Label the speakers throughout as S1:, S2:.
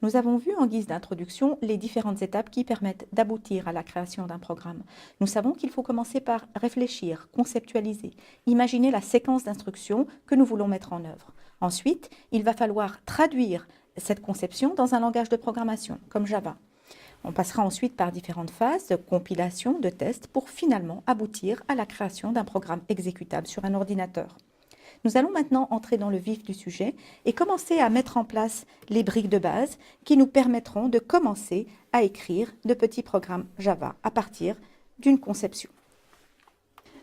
S1: Nous avons vu en guise d'introduction les différentes étapes qui permettent d'aboutir à la création d'un programme. Nous savons qu'il faut commencer par réfléchir, conceptualiser, imaginer la séquence d'instructions que nous voulons mettre en œuvre. Ensuite, il va falloir traduire cette conception dans un langage de programmation, comme Java. On passera ensuite par différentes phases de compilation, de tests, pour finalement aboutir à la création d'un programme exécutable sur un ordinateur. Nous allons maintenant entrer dans le vif du sujet et commencer à mettre en place les briques de base qui nous permettront de commencer à écrire de petits programmes Java à partir d'une conception.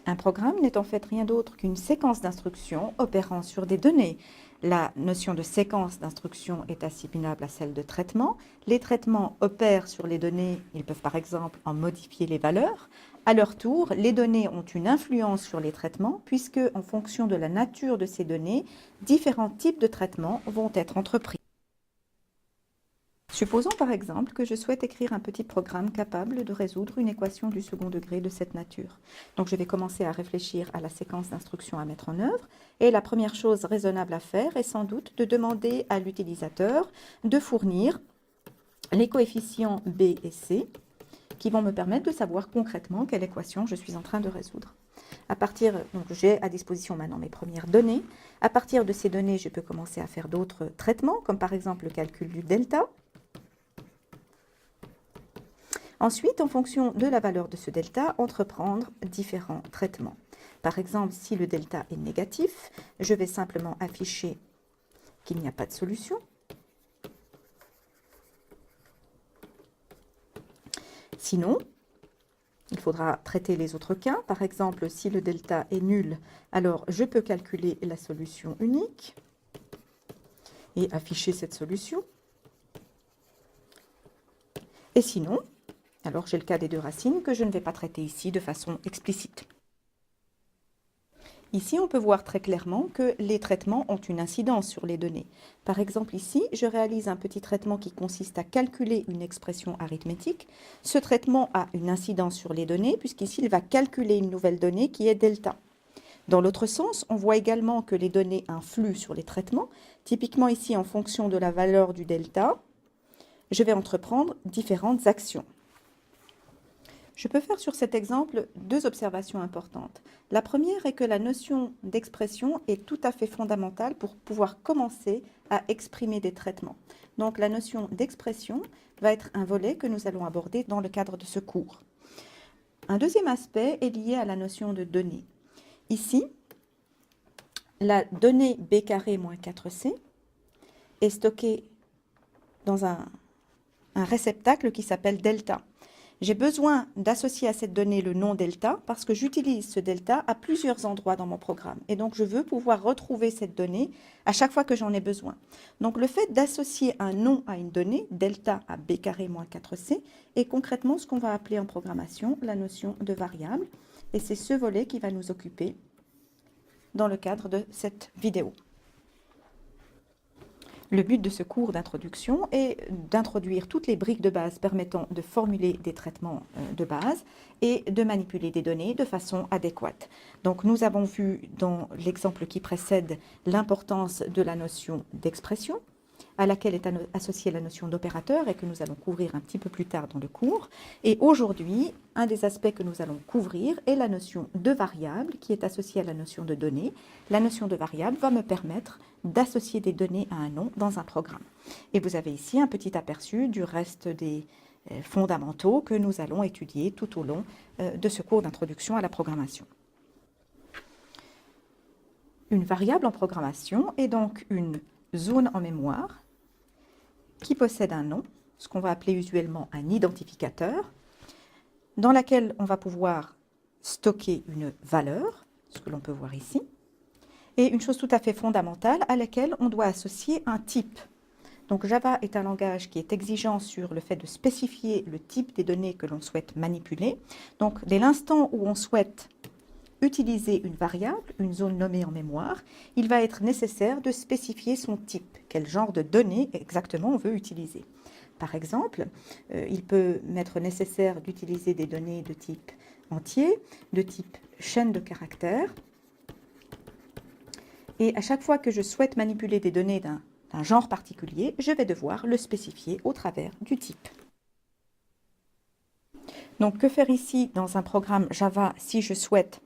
S1: Un programme n'est en fait rien d'autre qu'une séquence d'instructions opérant sur des données. La notion de séquence d'instructions est assimilable à celle de traitement. Les traitements opèrent sur les données, ils peuvent par exemple en modifier les valeurs. À leur tour, les données ont une influence sur les traitements puisque, en fonction de la nature de ces données, différents types de traitements vont être entrepris. Supposons par exemple que je souhaite écrire un petit programme capable de résoudre une équation du second degré de cette nature. Donc je vais commencer à réfléchir à la séquence d'instructions à mettre en œuvre et la première chose raisonnable à faire est sans doute de demander à l'utilisateur de fournir les coefficients B et C qui vont me permettre de savoir concrètement quelle équation je suis en train de résoudre. Donc j'ai à disposition maintenant mes premières données. À partir de ces données, je peux commencer à faire d'autres traitements, comme par exemple le calcul du delta. Ensuite, en fonction de la valeur de ce delta, entreprendre différents traitements. Par exemple, si le delta est négatif, je vais simplement afficher qu'il n'y a pas de solution. Sinon, il faudra traiter les autres cas. Par exemple, si le delta est nul, alors je peux calculer la solution unique et afficher cette solution. Et sinon, alors j'ai le cas des deux racines que je ne vais pas traiter ici de façon explicite. Ici, on peut voir très clairement que les traitements ont une incidence sur les données. Par exemple, ici, je réalise un petit traitement qui consiste à calculer une expression arithmétique. Ce traitement a une incidence sur les données, puisqu'ici, il va calculer une nouvelle donnée qui est delta. Dans l'autre sens, on voit également que les données influent sur les traitements. Typiquement ici, en fonction de la valeur du delta, je vais entreprendre différentes actions. Je peux faire sur cet exemple deux observations importantes. La première est que la notion d'expression est tout à fait fondamentale pour pouvoir commencer à exprimer des traitements. Donc la notion d'expression va être un volet que nous allons aborder dans le cadre de ce cours. Un deuxième aspect est lié à la notion de donnée. Ici, la donnée b carré moins 4c est stockée dans un réceptacle qui s'appelle delta. J'ai besoin d'associer à cette donnée le nom delta parce que j'utilise ce delta à plusieurs endroits dans mon programme. Et donc, je veux pouvoir retrouver cette donnée à chaque fois que j'en ai besoin. Donc, le fait d'associer un nom à une donnée, delta à b carré moins 4c, est concrètement ce qu'on va appeler en programmation la notion de variable. Et c'est ce volet qui va nous occuper dans le cadre de cette vidéo. Le but de ce cours d'introduction est d'introduire toutes les briques de base permettant de formuler des traitements de base et de manipuler des données de façon adéquate. Donc nous avons vu dans l'exemple qui précède l'importance de la notion d'expression, à laquelle est associée la notion d'opérateur et que nous allons couvrir un petit peu plus tard dans le cours. Et aujourd'hui, un des aspects que nous allons couvrir est la notion de variable qui est associée à la notion de données. La notion de variable va me permettre d'associer des données à un nom dans un programme. Et vous avez ici un petit aperçu du reste des fondamentaux que nous allons étudier tout au long de ce cours d'introduction à la programmation. Une variable en programmation est donc une zone en mémoire qui possède un nom, ce qu'on va appeler usuellement un identificateur, dans laquelle on va pouvoir stocker une valeur, ce que l'on peut voir ici, et une chose tout à fait fondamentale à laquelle on doit associer un type. Donc Java est un langage qui est exigeant sur le fait de spécifier le type des données que l'on souhaite manipuler. Donc dès l'instant où on souhaite utiliser une variable, une zone nommée en mémoire, il va être nécessaire de spécifier son type, quel genre de données exactement on veut utiliser. Par exemple, il peut m'être nécessaire d'utiliser des données de type entier, de type chaîne de caractères. Et à chaque fois que je souhaite manipuler des données d'un un genre particulier, je vais devoir le spécifier au travers du type. Donc, que faire ici dans un programme Java si je souhaite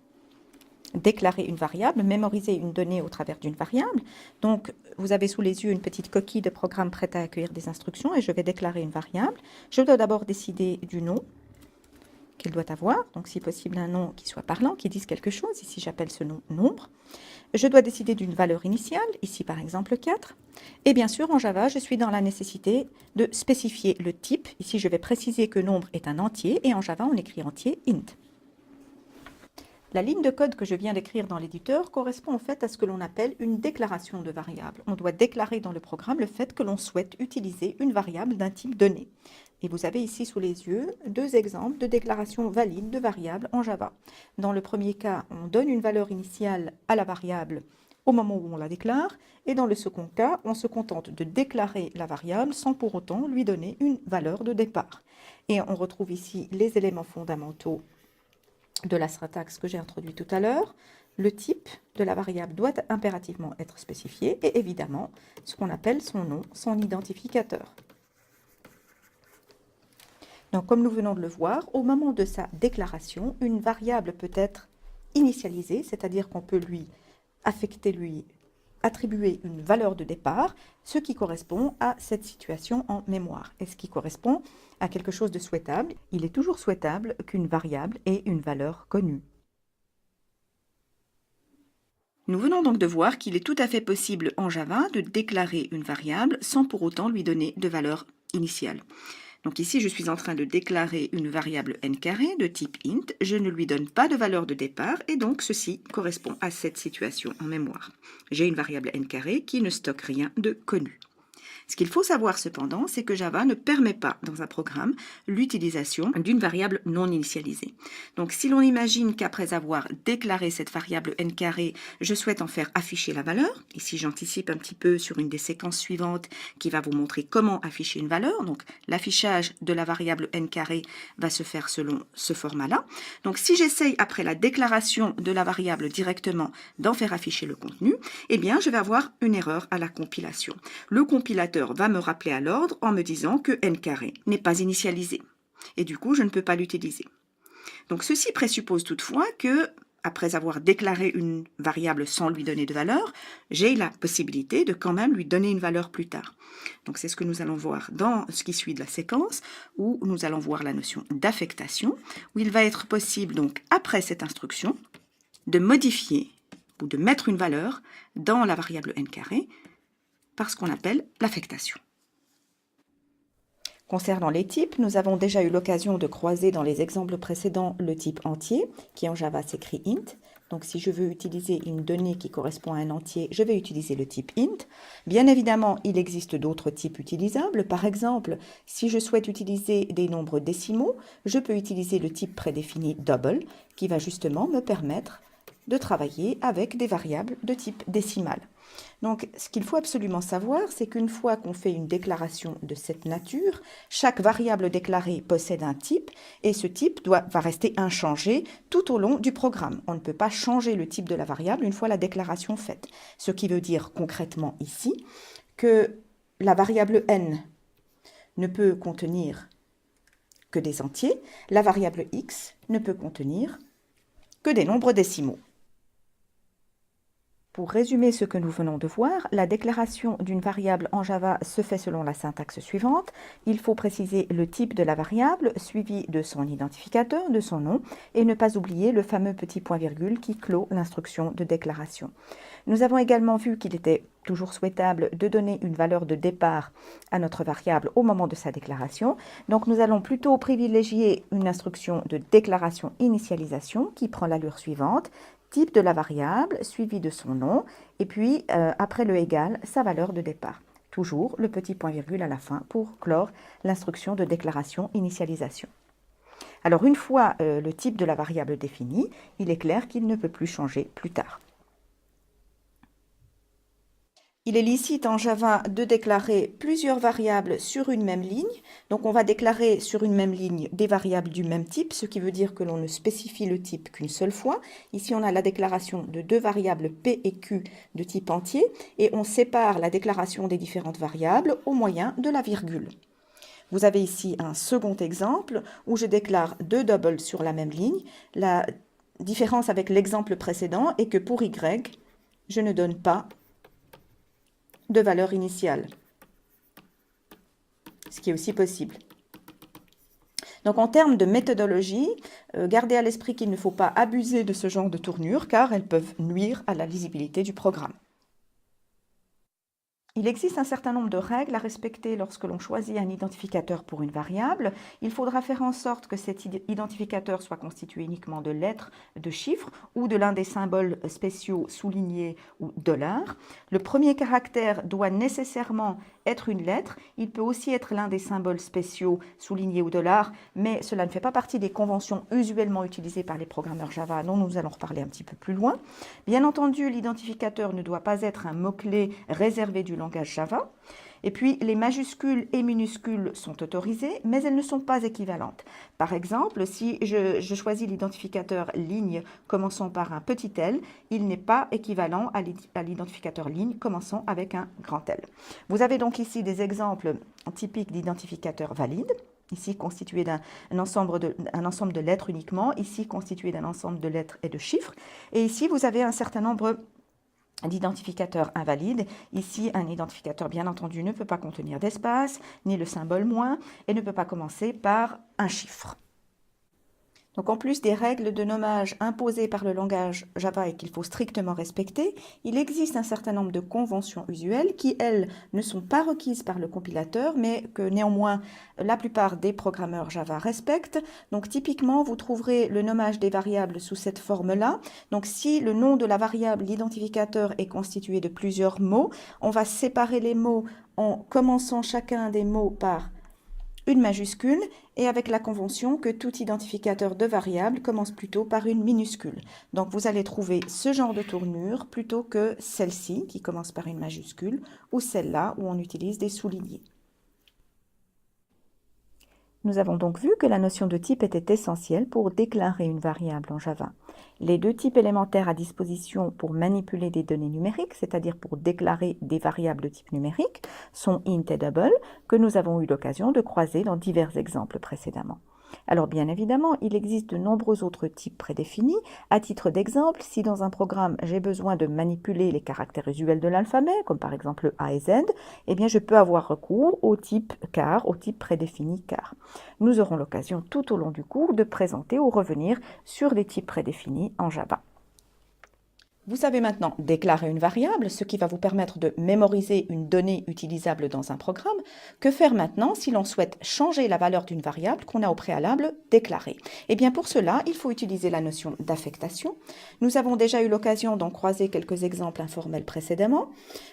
S1: déclarer une variable, mémoriser une donnée au travers d'une variable? Donc, vous avez sous les yeux une petite coquille de programme prête à accueillir des instructions et je vais déclarer une variable. Je dois d'abord décider du nom qu'elle doit avoir, donc si possible un nom qui soit parlant, qui dise quelque chose. Ici, j'appelle ce nom nombre. Je dois décider d'une valeur initiale, ici par exemple 4. Et bien sûr, en Java, je suis dans la nécessité de spécifier le type. Ici, je vais préciser que nombre est un entier, et en Java, on écrit entier int. La ligne de code que je viens d'écrire dans l'éditeur correspond en fait à ce que l'on appelle une déclaration de variable. On doit déclarer dans le programme le fait que l'on souhaite utiliser une variable d'un type donné. Et vous avez ici sous les yeux deux exemples de déclaration valide de variables en Java. Dans le premier cas, on donne une valeur initiale à la variable au moment où on la déclare, et dans le second cas, on se contente de déclarer la variable sans pour autant lui donner une valeur de départ. Et on retrouve ici les éléments fondamentaux de la syntaxe que j'ai introduit tout à l'heure. Le type de la variable doit impérativement être spécifié et évidemment ce qu'on appelle son nom, son identificateur. Donc comme nous venons de le voir, au moment de sa déclaration, une variable peut être initialisée, c'est-à-dire qu'on peut lui attribuer une valeur de départ, ce qui correspond à cette situation en mémoire. Et ce qui correspond à quelque chose de souhaitable, il est toujours souhaitable qu'une variable ait une valeur connue. Nous venons donc de voir qu'il est tout à fait possible en Java de déclarer une variable sans pour autant lui donner de valeur initiale. Donc ici, je suis en train de déclarer une variable n carré de type int, je ne lui donne pas de valeur de départ et donc ceci correspond à cette situation en mémoire. J'ai une variable n carré qui ne stocke rien de connu. Ce qu'il faut savoir cependant, c'est que Java ne permet pas dans un programme l'utilisation d'une variable non initialisée. Donc si l'on imagine qu'après avoir déclaré cette variable n carré, je souhaite en faire afficher la valeur, ici j'anticipe un petit peu sur une des séquences suivantes qui va vous montrer comment afficher une valeur. Donc l'affichage de la variable n carré va se faire selon ce format-là. Donc si j'essaye après la déclaration de la variable directement d'en faire afficher le contenu, eh bien je vais avoir une erreur à la compilation. Le compilateur va me rappeler à l'ordre en me disant que n carré n'est pas initialisé. Et du coup, je ne peux pas l'utiliser. Donc ceci présuppose toutefois que, après avoir déclaré une variable sans lui donner de valeur, j'ai la possibilité de quand même lui donner une valeur plus tard. Donc c'est ce que nous allons voir dans ce qui suit de la séquence, où nous allons voir la notion d'affectation, où il va être possible, donc après cette instruction, de modifier ou de mettre une valeur dans la variable n carré, par ce qu'on appelle l'affectation. Concernant les types, nous avons déjà eu l'occasion de croiser dans les exemples précédents le type entier, qui en Java s'écrit int. Donc si je veux utiliser une donnée qui correspond à un entier, je vais utiliser le type int. Bien évidemment, il existe d'autres types utilisables. Par exemple, si je souhaite utiliser des nombres décimaux, je peux utiliser le type prédéfini double, qui va justement me permettre de travailler avec des variables de type décimal. Donc, ce qu'il faut absolument savoir, c'est qu'une fois qu'on fait une déclaration de cette nature, chaque variable déclarée possède un type et ce type va rester inchangé tout au long du programme. On ne peut pas changer le type de la variable une fois la déclaration faite. Ce qui veut dire concrètement ici que la variable n ne peut contenir que des entiers, la variable x ne peut contenir que des nombres décimaux. Pour résumer ce que nous venons de voir, la déclaration d'une variable en Java se fait selon la syntaxe suivante. Il faut préciser le type de la variable, suivi de son identificateur, de son nom, et ne pas oublier le fameux petit point-virgule qui clôt l'instruction de déclaration. Nous avons également vu qu'il était toujours souhaitable de donner une valeur de départ à notre variable au moment de sa déclaration. Donc nous allons plutôt privilégier une instruction de déclaration-initialisation qui prend l'allure suivante. Type de la variable, suivi de son nom, et puis après le égal, sa valeur de départ. Toujours le petit point-virgule à la fin pour clore l'instruction de déclaration-initialisation. Alors une fois le type de la variable défini, il est clair qu'il ne peut plus changer plus tard. Il est licite en Java de déclarer plusieurs variables sur une même ligne. Donc on va déclarer sur une même ligne des variables du même type, ce qui veut dire que l'on ne spécifie le type qu'une seule fois. Ici on a la déclaration de deux variables P et Q de type entier et on sépare la déclaration des différentes variables au moyen de la virgule. Vous avez ici un second exemple où je déclare deux doubles sur la même ligne. La différence avec l'exemple précédent est que pour Y, je ne donne pas de valeur initiale, ce qui est aussi possible. Donc en termes de méthodologie, gardez à l'esprit qu'il ne faut pas abuser de ce genre de tournures car elles peuvent nuire à la lisibilité du programme. Il existe un certain nombre de règles à respecter lorsque l'on choisit un identificateur pour une variable. Il faudra faire en sorte que cet identificateur soit constitué uniquement de lettres, de chiffres ou de l'un des symboles spéciaux soulignés ou $. Le premier caractère doit nécessairement être une lettre. Il peut aussi être l'un des symboles spéciaux soulignés ou $, mais cela ne fait pas partie des conventions usuellement utilisées par les programmeurs Java, dont nous allons reparler un petit peu plus loin. Bien entendu, l'identificateur ne doit pas être un mot-clé réservé du langage Java. Et puis, les majuscules et minuscules sont autorisées, mais elles ne sont pas équivalentes. Par exemple, si je choisis l'identificateur ligne commençant par un petit L, il n'est pas équivalent à l'identificateur ligne commençant avec un grand L. Vous avez donc ici des exemples typiques d'identificateurs valides. Ici constitué d'un ensemble de lettres uniquement, ici constitué d'un ensemble de lettres et de chiffres. Et ici, vous avez un certain nombre d'identificateurs invalides. Ici, un identificateur, bien entendu, ne peut pas contenir d'espace, ni le symbole moins, et ne peut pas commencer par un chiffre. Donc en plus des règles de nommage imposées par le langage Java et qu'il faut strictement respecter, il existe un certain nombre de conventions usuelles qui, elles, ne sont pas requises par le compilateur, mais que néanmoins la plupart des programmeurs Java respectent. Donc typiquement, vous trouverez le nommage des variables sous cette forme-là. Donc si le nom de la variable, l'identificateur, est constitué de plusieurs mots, on va séparer les mots en commençant chacun des mots par une majuscule et avec la convention que tout identificateur de variable commence plutôt par une minuscule. Donc vous allez trouver ce genre de tournure plutôt que celle-ci qui commence par une majuscule ou celle-là où on utilise des soulignés. Nous avons donc vu que la notion de type était essentielle pour déclarer une variable en Java. Les deux types élémentaires à disposition pour manipuler des données numériques, c'est-à-dire pour déclarer des variables de type numérique, sont int et double, que nous avons eu l'occasion de croiser dans divers exemples précédemment. Alors bien évidemment, il existe de nombreux autres types prédéfinis. À titre d'exemple, si dans un programme j'ai besoin de manipuler les caractères usuels de l'alphabet, comme par exemple A et Z, eh bien je peux avoir recours au type char, au type prédéfini char. Nous aurons l'occasion tout au long du cours de présenter ou revenir sur les types prédéfinis en Java. Vous savez maintenant déclarer une variable, ce qui va vous permettre de mémoriser une donnée utilisable dans un programme. Que faire maintenant si l'on souhaite changer la valeur d'une variable qu'on a au préalable déclarée? Eh bien pour cela, il faut utiliser la notion d'affectation. Nous avons déjà eu l'occasion d'en croiser quelques exemples informels précédemment.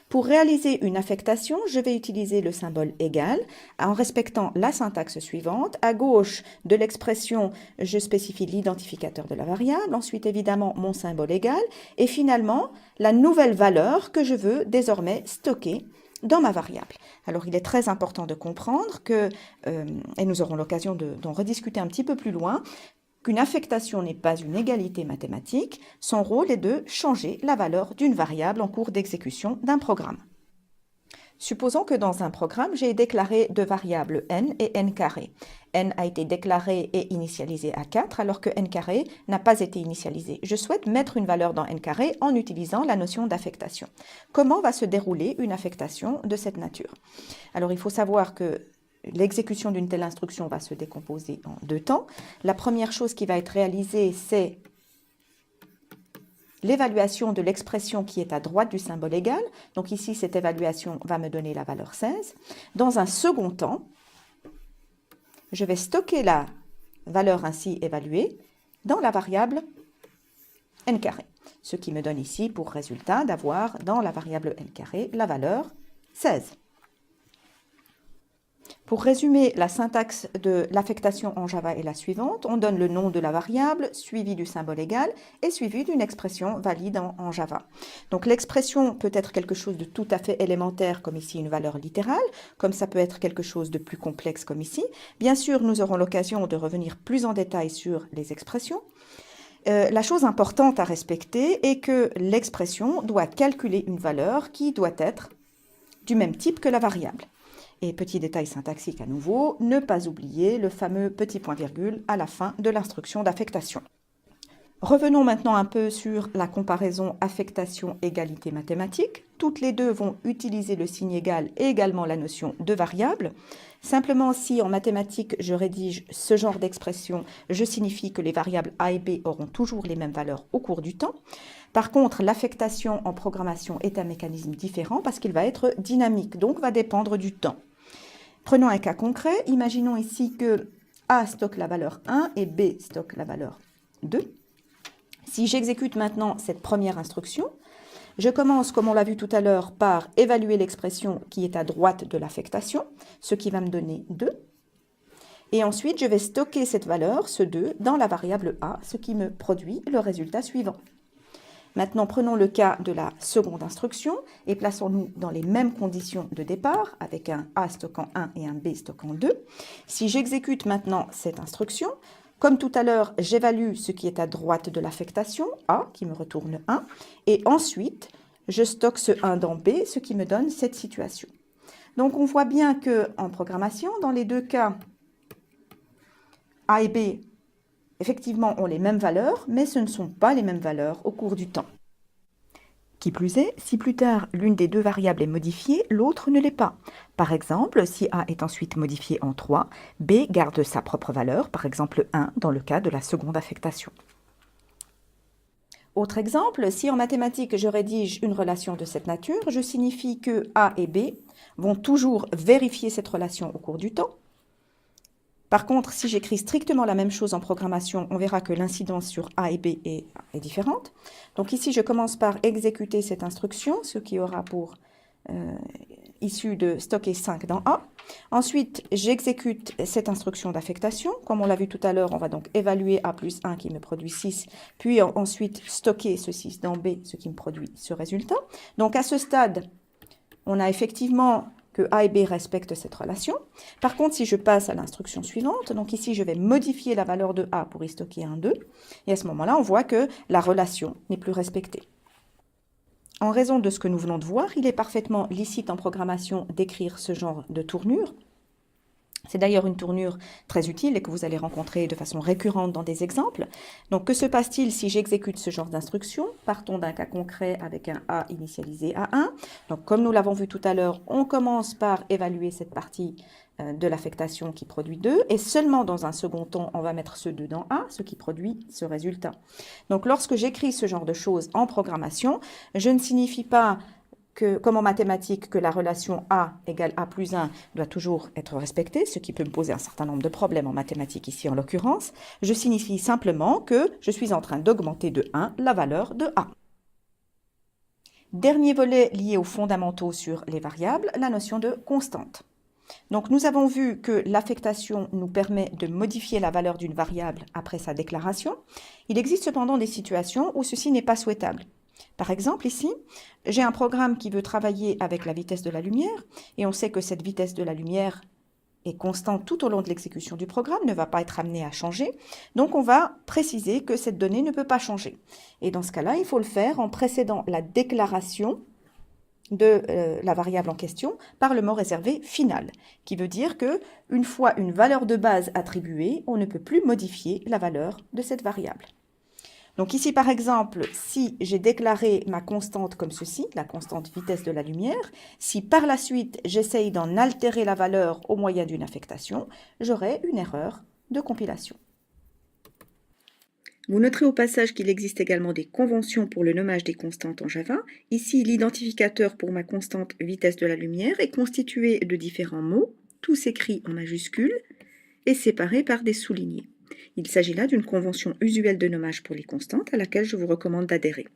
S1: Pour réaliser une affectation, je vais utiliser le symbole égal en respectant la syntaxe suivante. À gauche de l'expression, je spécifie l'identificateur de la variable, ensuite évidemment mon symbole égal, et finalement la nouvelle valeur que je veux désormais stocker dans ma variable. Alors il est très important de comprendre que, et nous aurons l'occasion d'en rediscuter un petit peu plus loin, qu'une affectation n'est pas une égalité mathématique, son rôle est de changer la valeur d'une variable en cours d'exécution d'un programme. Supposons que dans un programme, j'ai déclaré deux variables n et n carré. N a été déclaré et initialisé à 4, alors que n carré n'a pas été initialisé. Je souhaite mettre une valeur dans n carré en utilisant la notion d'affectation. Comment va se dérouler une affectation de cette nature? Alors, il faut savoir que l'exécution d'une telle instruction va se décomposer en deux temps. La première chose qui va être réalisée, c'est l'évaluation de l'expression qui est à droite du symbole égal. Donc ici, cette évaluation va me donner la valeur 16. Dans un second temps, je vais stocker la valeur ainsi évaluée dans la variable n carré, ce qui me donne ici pour résultat d'avoir dans la variable n carré la valeur 16. Pour résumer, la syntaxe de l'affectation en Java est la suivante. On donne le nom de la variable, suivi du symbole égal, et suivi d'une expression valide en Java. Donc l'expression peut être quelque chose de tout à fait élémentaire, comme ici une valeur littérale, comme ça peut être quelque chose de plus complexe, comme ici. Bien sûr, nous aurons l'occasion de revenir plus en détail sur les expressions. La chose importante à respecter est que l'expression doit calculer une valeur qui doit être du même type que la variable. Et petit détail syntaxique à nouveau, ne pas oublier le fameux petit point-virgule à la fin de l'instruction d'affectation. Revenons maintenant un peu sur la comparaison affectation-égalité mathématique. Toutes les deux vont utiliser le signe égal et également la notion de variable. Simplement, si en mathématiques je rédige ce genre d'expression, je signifie que les variables a et b auront toujours les mêmes valeurs au cours du temps. Par contre, l'affectation en programmation est un mécanisme différent parce qu'il va être dynamique, donc va dépendre du temps. Prenons un cas concret. Imaginons ici que A stocke la valeur 1 et B stocke la valeur 2. Si j'exécute maintenant cette première instruction, je commence, comme on l'a vu tout à l'heure, par évaluer l'expression qui est à droite de l'affectation, ce qui va me donner 2. Et ensuite, je vais stocker cette valeur, ce 2, dans la variable A, ce qui me produit le résultat suivant. Maintenant, prenons le cas de la seconde instruction et plaçons-nous dans les mêmes conditions de départ, avec un A stockant 1 et un B stockant 2. Si j'exécute maintenant cette instruction, comme tout à l'heure, j'évalue ce qui est à droite de l'affectation, A, qui me retourne 1, et ensuite, je stocke ce 1 dans B, ce qui me donne cette situation. Donc, on voit bien qu'en programmation, dans les deux cas, A et B, effectivement, ont les mêmes valeurs, mais ce ne sont pas les mêmes valeurs au cours du temps. Qui plus est, si plus tard l'une des deux variables est modifiée, l'autre ne l'est pas. Par exemple, si A est ensuite modifié en 3, B garde sa propre valeur, par exemple 1 dans le cas de la seconde affectation. Autre exemple, si en mathématiques je rédige une relation de cette nature, je signifie que A et B vont toujours vérifier cette relation au cours du temps. Par contre, si j'écris strictement la même chose en programmation, on verra que l'incidence sur A et B est différente. Donc ici, je commence par exécuter cette instruction, ce qui aura pour issue de stocker 5 dans A. Ensuite, j'exécute cette instruction d'affectation. Comme on l'a vu tout à l'heure, on va donc évaluer A plus 1 qui me produit 6, puis ensuite stocker ce 6 dans B, ce qui me produit ce résultat. Donc à ce stade, on a effectivement que A et B respectent cette relation. Par contre, si je passe à l'instruction suivante, donc ici, je vais modifier la valeur de A pour y stocker un 2, et à ce moment-là, on voit que la relation n'est plus respectée. En raison de ce que nous venons de voir, il est parfaitement licite en programmation d'écrire ce genre de tournure. C'est d'ailleurs une tournure très utile et que vous allez rencontrer de façon récurrente dans des exemples. Donc, que se passe-t-il si j'exécute ce genre d'instruction? Partons d'un cas concret avec un A initialisé à 1. Donc, comme nous l'avons vu tout à l'heure, on commence par évaluer cette partie de l'affectation qui produit 2. Et seulement dans un second temps, on va mettre ce 2 dans A, ce qui produit ce résultat. Donc, lorsque j'écris ce genre de choses en programmation, je ne signifie pas que, comme en mathématiques, que la relation A égale A plus 1 doit toujours être respectée, ce qui peut me poser un certain nombre de problèmes en mathématiques ici en l'occurrence. Je signifie simplement que je suis en train d'augmenter de 1 la valeur de A. Dernier volet lié aux fondamentaux sur les variables, la notion de constante. Donc nous avons vu que l'affectation nous permet de modifier la valeur d'une variable après sa déclaration. Il existe cependant des situations où ceci n'est pas souhaitable. Par exemple, ici, j'ai un programme qui veut travailler avec la vitesse de la lumière, et on sait que cette vitesse de la lumière est constante tout au long de l'exécution du programme, ne va pas être amenée à changer. Donc, on va préciser que cette donnée ne peut pas changer. Et dans ce cas-là, il faut le faire en précédant la déclaration de la variable en question par le mot réservé final, qui veut dire que une fois une valeur de base attribuée, on ne peut plus modifier la valeur de cette variable. Donc ici, par exemple, si j'ai déclaré ma constante comme ceci, la constante vitesse de la lumière, si par la suite j'essaye d'en altérer la valeur au moyen d'une affectation, j'aurai une erreur de compilation. Vous noterez au passage qu'il existe également des conventions pour le nommage des constantes en Java. Ici, l'identificateur pour ma constante vitesse de la lumière est constitué de différents mots, tous écrits en majuscules et séparés par des soulignés. Il s'agit là d'une convention usuelle de nommage pour les constantes à laquelle je vous recommande d'adhérer.